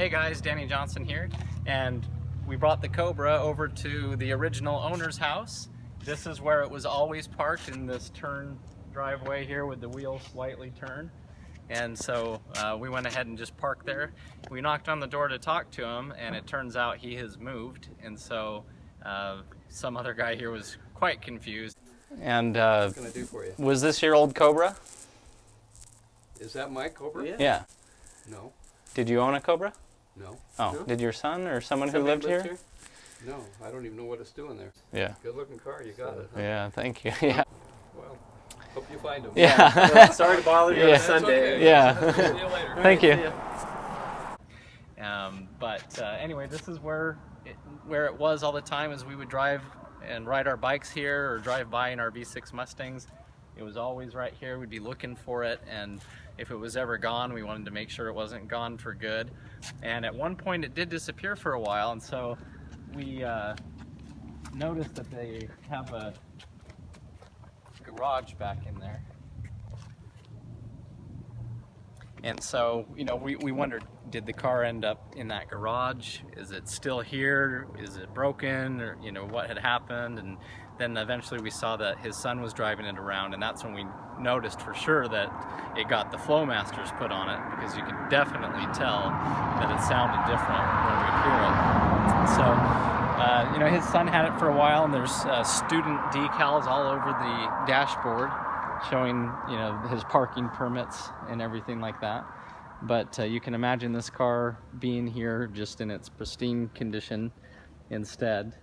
Hey guys, Danny Johnson here, and we brought the Cobra over to the original owner's house. This is where it was always parked, in this turn driveway here with the wheels slightly turned. And so we went ahead and just parked there. We knocked on the door to talk to him, and it turns out he has moved, and so some other guy here was quite confused. And what can I do for you? Was this your old Cobra? Is that my Cobra? Yeah. No. Did you own a Cobra? No. Oh, No? Did your son or someone who Somebody lived lives here? No, I don't even know what it's doing there. Yeah. Good looking car, you got it. Huh? Yeah, thank you. Yeah. Well, hope you find him. Yeah. Sorry to bother you on Yeah. a Sunday. Okay. Yeah. See you later. Thank you. See ya. Anyway, this is where it was all the time, as we would drive and ride our bikes here or drive by in our V6 Mustangs. It was always right here. We'd be looking for it, and if it was ever gone, we wanted to make sure it wasn't gone for good. And at one point it did disappear for a while, and so we noticed that they have a garage back in there. And so, you know, we wondered, did the car end up in that garage? Is it still here? Is it broken? Or, you know, what had happened? And then eventually we saw that his son was driving it around, and that's when we noticed for sure that it got the Flowmasters put on it, because you could definitely tell that it sounded different when we hear it. So, you know, his son had it for a while, and there's student decals all over the dashboard showing, you know, his parking permits and everything like that. But you can imagine this car being here just in its pristine condition instead.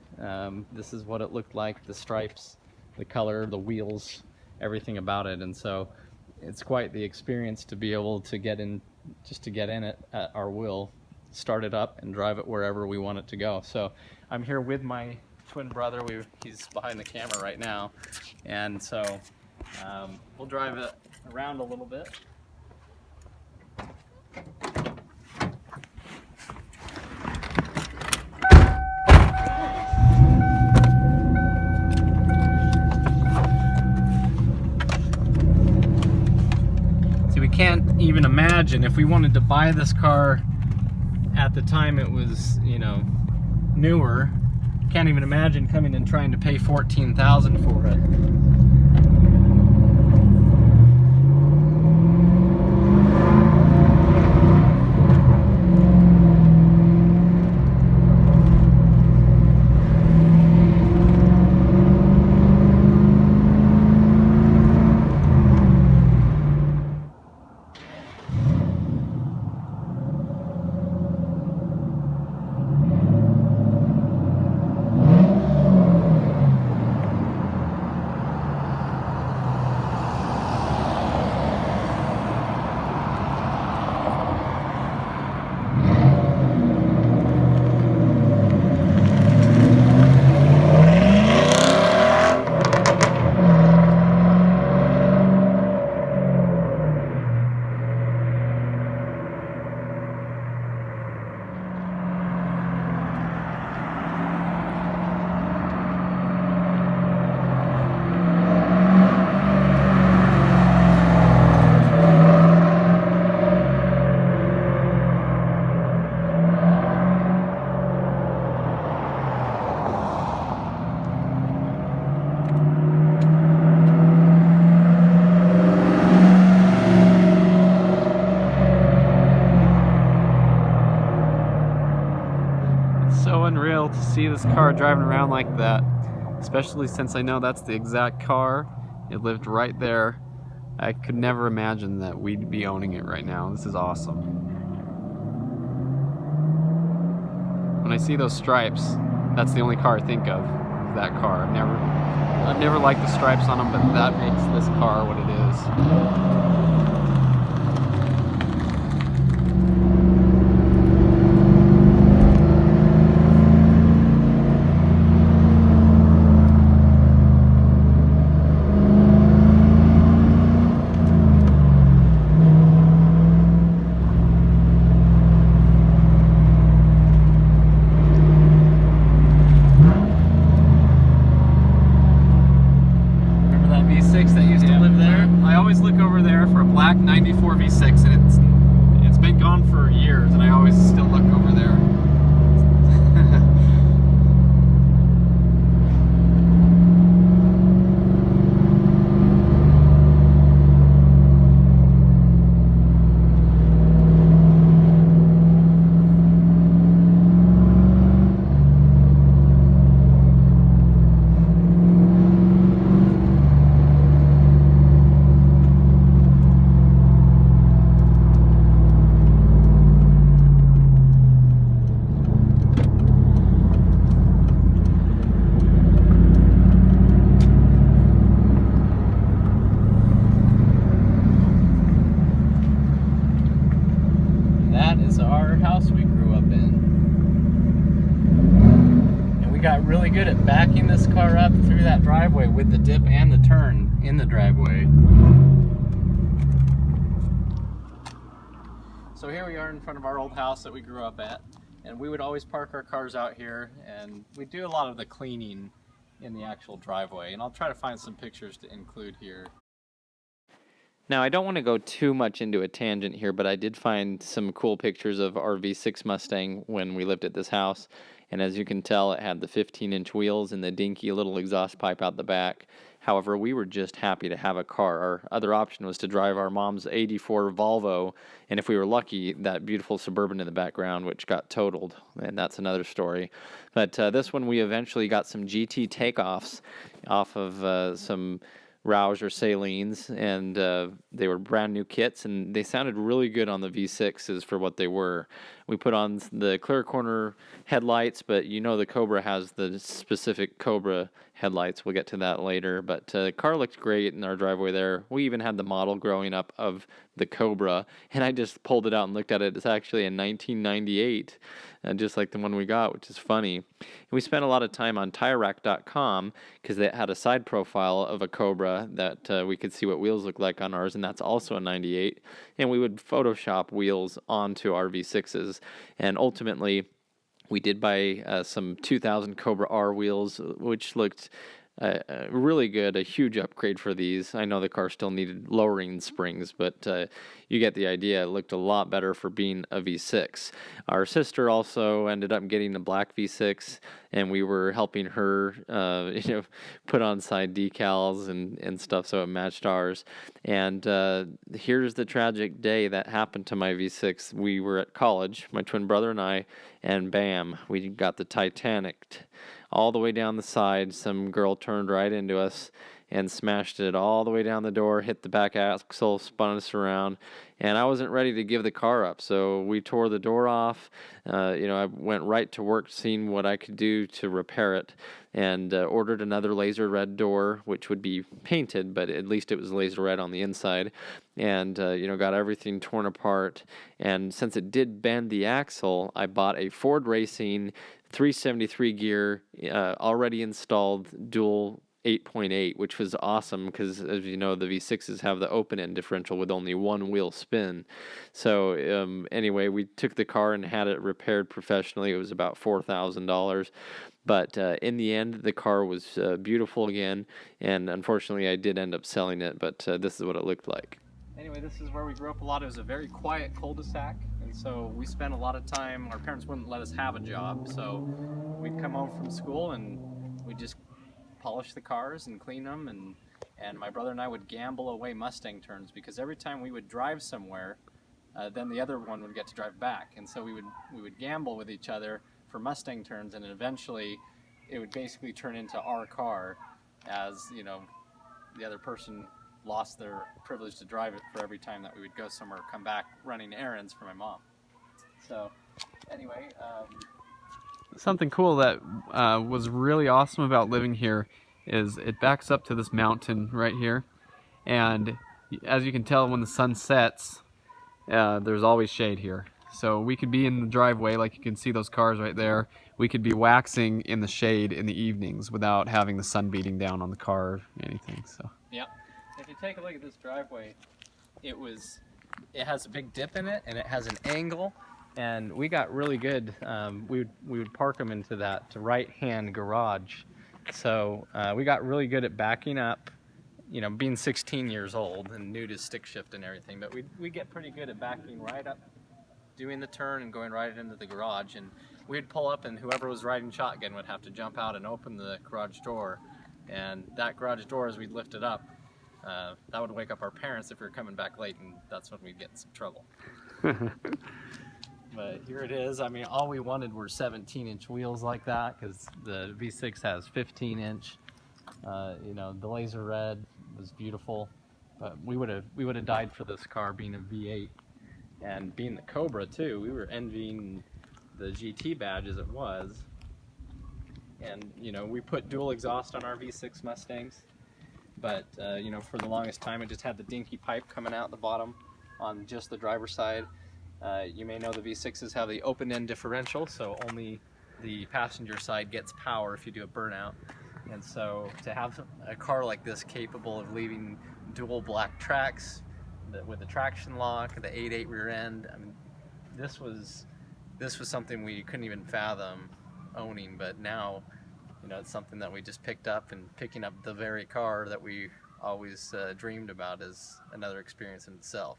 This is what it looked like, the stripes, the color, the wheels, everything about it. And so it's quite the experience to be able to get in it at our will, start it up and drive it wherever we want it to go. So I'm here with my twin brother. He's behind the camera right now, and so we'll drive it around a little bit. See, we can't even imagine if we wanted to buy this car at the time it was, you know, newer. Can't even imagine coming and trying to pay $14,000 for it. So unreal to see this car driving around like that, especially since I know that's the exact car. It lived right there. I could never imagine that we'd be owning it right now. This is awesome. When I see those stripes, that's the only car I think of, that car. I've never liked the stripes on them, but that makes this car what it is. V6 that used to live there. I always look over there for a black 94 V6, and it's been like gone for years, and I always still look over there. That is our house we grew up in. And we got really good at backing this car up through that driveway with the dip and the turn in the driveway. So here we are in front of our old house that we grew up at, and we would always park our cars out here, and we do a lot of the cleaning in the actual driveway, and I'll try to find some pictures to include here. Now, I don't want to go too much into a tangent here, but I did find some cool pictures of our V6 Mustang when we lived at this house. And as you can tell, it had the 15-inch wheels and the dinky little exhaust pipe out the back. However, we were just happy to have a car. Our other option was to drive our mom's '84 Volvo, and if we were lucky, that beautiful Suburban in the background, which got totaled, and that's another story. But this one, we eventually got some GT takeoffs off of some Roush or Salines, and they were brand new kits, and they sounded really good on the V6s for what they were. We put on the clear corner headlights, but you know the Cobra has the specific Cobra headlights. We'll get to that later, but the car looked great in our driveway there. We even had the model growing up of the Cobra, and I just pulled it out and looked at it. It's actually a 1998, just like the one we got, which is funny. And we spent a lot of time on TireRack.com because they had a side profile of a Cobra that we could see what wheels look like on ours, and that's also a 98. And we would Photoshop wheels onto our V6s, and ultimately we did buy some 2000 Cobra R wheels, which looked really good, a huge upgrade for these. I know the car still needed lowering springs, but you get the idea. It looked a lot better for being a V6. Our sister also ended up getting a black V6, and we were helping her, put on side decals and stuff so it matched ours. And here's the tragic day that happened to my V6. We were at college, my twin brother and I, and bam, we got the Titanic all the way down the side. Some girl turned right into us and smashed it all the way down the door, hit the back axle, spun us around, and I wasn't ready to give the car up, so we tore the door off. I went right to work seeing what I could do to repair it, and ordered another laser red door, which would be painted, but at least it was laser red on the inside, and got everything torn apart. And since it did bend the axle, I bought a Ford Racing 373 gear, already installed dual 8.8, which was awesome because, as you know, the V6s have the open end differential with only one wheel spin. So anyway, we took the car and had it repaired professionally. It was about $4,000. But in the end, the car was beautiful again, and unfortunately I did end up selling it, but this is what it looked like. Anyway, this is where we grew up a lot. It was a very quiet cul-de-sac, and so we spent a lot of time, our parents wouldn't let us have a job, so we'd come home from school and we'd just polish the cars and clean them, and my brother and I would gamble away Mustang turns, because every time we would drive somewhere, then the other one would get to drive back, and so we would gamble with each other for Mustang turns, and eventually it would basically turn into our car, as the other person lost their privilege to drive it for every time that we would go somewhere or come back running errands for my mom. So anyway, something cool that was really awesome about living here is it backs up to this mountain right here, and as you can tell, when the sun sets, there's always shade here. So we could be in the driveway, like you can see those cars right there. We could be waxing in the shade in the evenings without having the sun beating down on the car or anything. So yeah, if you take a look at this driveway, it has a big dip in it, and it has an angle, and we got really good. We would park them into that right-hand garage, so we got really good at backing up. Being 16 years old and new to stick shift and everything, but we get pretty good at backing right up doing the turn and going right into the garage, and we'd pull up and whoever was riding shotgun would have to jump out and open the garage door, and that garage door, as we'd lift it up, that would wake up our parents if we were coming back late, and that's when we'd get in some trouble. But here it is. I mean, all we wanted were 17-inch wheels like that, because the V6 has 15-inch. You know, the laser red was beautiful, but we would have died for this car being a V8 and being the Cobra too. We were envying the GT badge as it was, and you know, we put dual exhaust on our V6 Mustangs, but you know, for the longest time it just had the dinky pipe coming out the bottom on just the driver's side. You may know the V6s have the open-end differential, so only the passenger side gets power if you do a burnout. And so to have a car like this capable of leaving dual black tracks with the traction lock, the 8.8 rear end, I mean, this was something we couldn't even fathom owning, but now, you know, it's something that we just picked up, and picking up the very car that we always dreamed about is another experience in itself.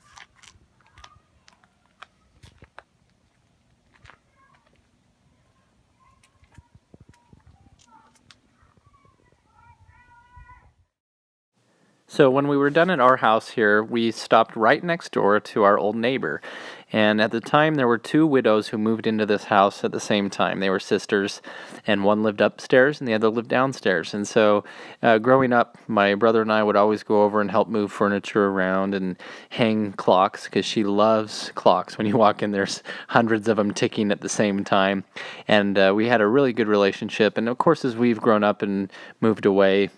So when we were done at our house here, we stopped right next door to our old neighbor. And at the time, there were two widows who moved into this house at the same time. They were sisters, and one lived upstairs and the other lived downstairs. And so growing up, my brother and I would always go over and help move furniture around and hang clocks, because she loves clocks. When you walk in, there's hundreds of them ticking at the same time. And we had a really good relationship. And of course, as we've grown up and moved away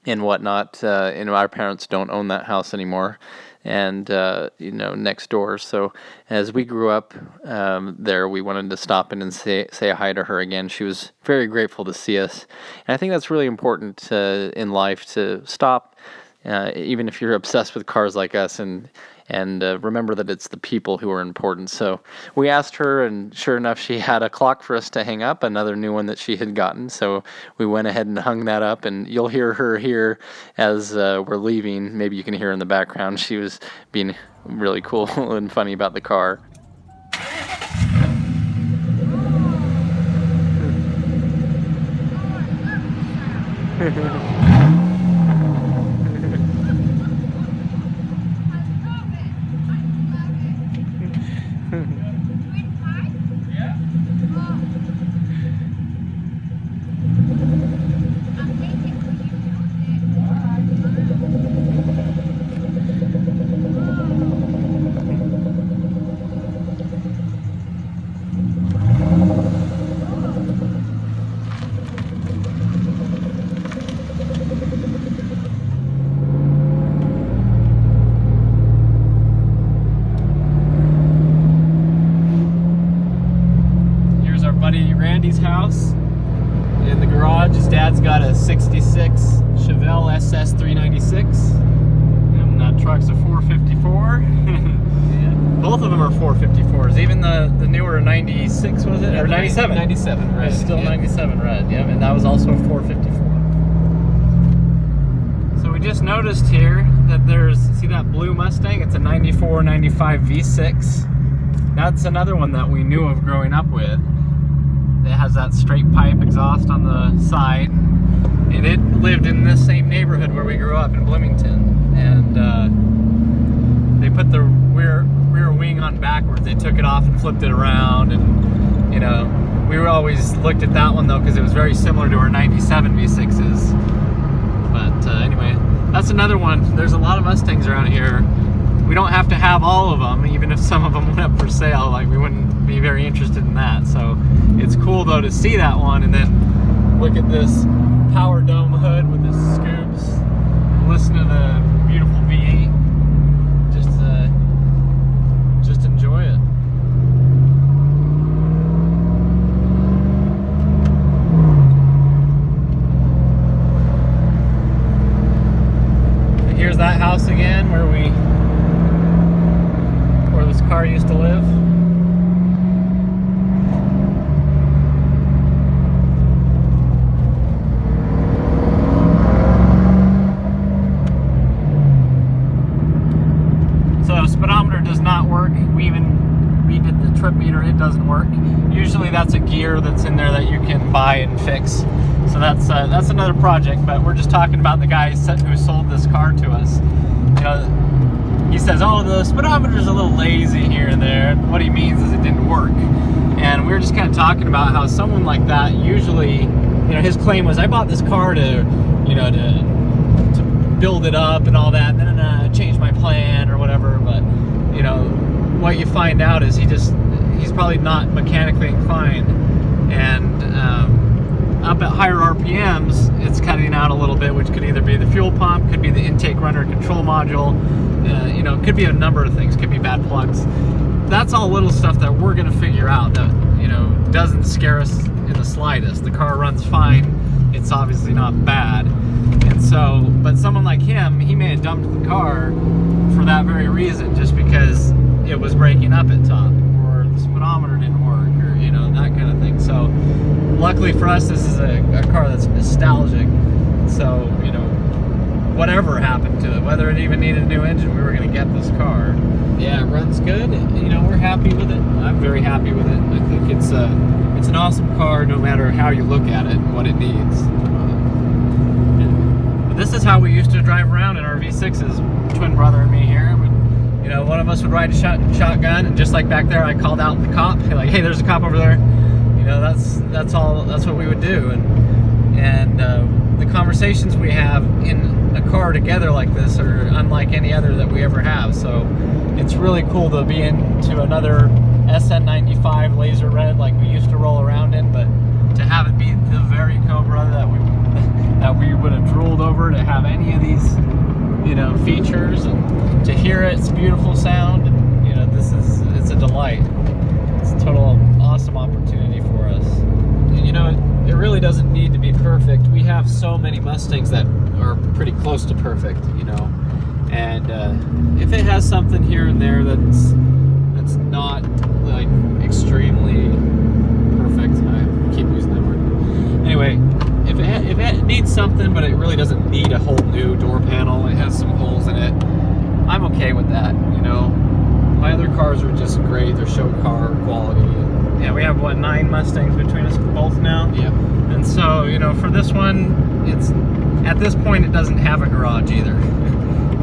and whatnot, our parents don't own that house anymore, and you know, next door. So as we grew up there, we wanted to stop in and say hi to her again. She was very grateful to see us, and I think that's really important in life, to stop, even if you're obsessed with cars like us, and remember that it's the people who are important. So we asked her, and sure enough, she had a clock for us to hang up, another new one that she had gotten. So we went ahead and hung that up, and you'll hear her here as we're leaving. Maybe you can hear her in the background. She was being really cool and funny about the car. Randy's house. In the garage, his dad's got a 66 Chevelle SS 396, and that truck's a 454. Yeah. Both of them are 454s. Even the newer 96, was it? Yeah, or 97? 97 red. It's still yeah. 97 red, yeah, and that was also a 454. So we just noticed here that see that blue Mustang? It's a 94, 95 V6. That's another one that we knew of growing up with. It has that straight pipe exhaust on the side, and it lived in this same neighborhood where we grew up in Bloomington. And they put the rear wing on backwards. They took it off and flipped it around, and you know, we always looked at that one though because it was very similar to our 97 V6s. But anyway, that's another one. There's a lot of Mustangs around here. We don't have to have all of them, even if some of them went up for sale. Like, we wouldn't be very interested in that. So it's cool though to see that one, and then look at this power dome hood with the scoops, listen to the beautiful V8. Just enjoy it. And here's that house again where this car used to live. So speedometer does not work. We even redid the gear that's in there that you can buy and fix. So that's another project, but we're just talking about the guy who sold this car to us. You know, he says, oh, the speedometer's a little lazy here and there. And what he means is it didn't work. And we were just kind of talking about how someone like that usually, you know, his claim was, I bought this car to, you know, to build it up and all that, and then I changed my plan or whatever. But, you know, what you find out is he's probably not mechanically inclined, and up at higher RPMs, it's cutting out a little bit, which could either be the fuel pump, could be the intake runner control module, you know, could be a number of things, could be bad plugs. That's all little stuff that we're going to figure out that, you know, doesn't scare us in the slightest. The car runs fine. It's obviously not bad. And so, but someone like him, he may have dumped the car for that very reason, just because it was breaking up at top, or the speedometer didn't work, or, you know, that kind of thing. So luckily for us, this is a car that's nostalgic. So, you know, whatever happened to it, whether it even needed a new engine, we were going to get this car. Yeah, it runs good. You know, we're happy with it. I'm very happy with it. I think it's an awesome car, no matter how you look at it and what it needs. But this is how we used to drive around in our V6s, twin brother and me here. You know, one of us would ride a shotgun, and just like back there, I called out the cop, like, hey, there's a cop over there. You know, that's what we would do. And the conversations we have in a car together like this are unlike any other that we ever have. So it's really cool to be into another SN95 laser red like we used to roll around in, but to have it be the very Cobra that we would have drooled over, to have any of these, you know, features, and to hear its beautiful sound, and, you know, it's a delight. It's a total awesome opportunity for us. And, you know, it really doesn't need to be perfect. We have so many Mustangs that are pretty close to perfect, you know. And if it has something here and there that's not like extremely perfect, I keep using that word. Anyway, if it needs something, but it really doesn't need a whole new door panel, it has some holes in it, I'm okay with that, you know. My other cars are just great. They're show car quality. Yeah, we have, what, 9 Mustangs between us both now? Yeah. And so, you know, for this one, it's, at this point, it doesn't have a garage either.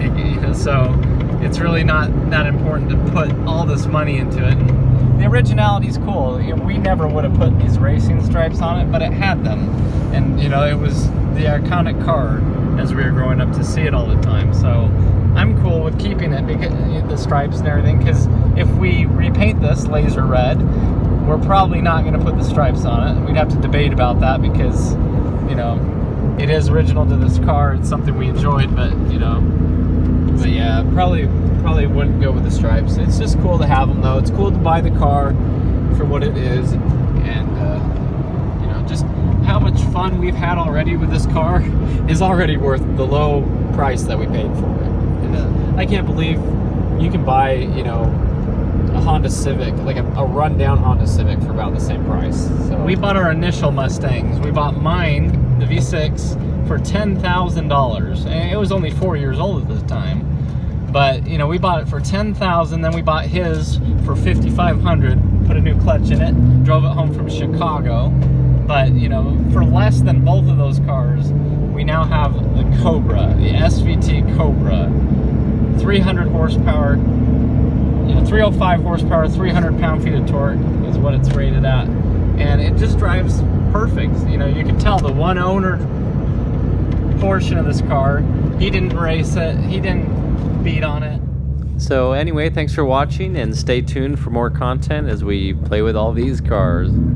You know, so it's really not that important to put all this money into it. And the originality is cool. You know, we never would have put these racing stripes on it, but it had them. And, you know, it was the iconic car as we were growing up to see it all the time. So I'm cool with keeping it, because the stripes and everything, because if we repaint this laser red, we're probably not going to put the stripes on it. We'd have to debate about that, because, you know, it is original to this car. It's something we enjoyed, but, you know, but yeah, probably wouldn't go with the stripes. It's just cool to have them, though. It's cool to buy the car for what it is, and you know, just how much fun we've had already with this car is already worth the low price that we paid for it. And I can't believe you can buy, you know, a Honda Civic, like a rundown Honda Civic, for about the same price. So we bought our initial Mustangs. We bought mine, the V6, for $10,000, and it was only 4 years old at the time. But, you know, we bought it for $10,000, then we bought his for $5,500, put a new clutch in it, drove it home from Chicago. But, you know, for less than both of those cars, we now have the Cobra, the SVT Cobra, 300 horsepower, you know, 305 horsepower, 300 pound-feet of torque is what it's rated at. And it just drives perfect. You know, you can tell the one owner portion of this car, he didn't race it, he didn't beat on it. So anyway, thanks for watching, and stay tuned for more content as we play with all these cars.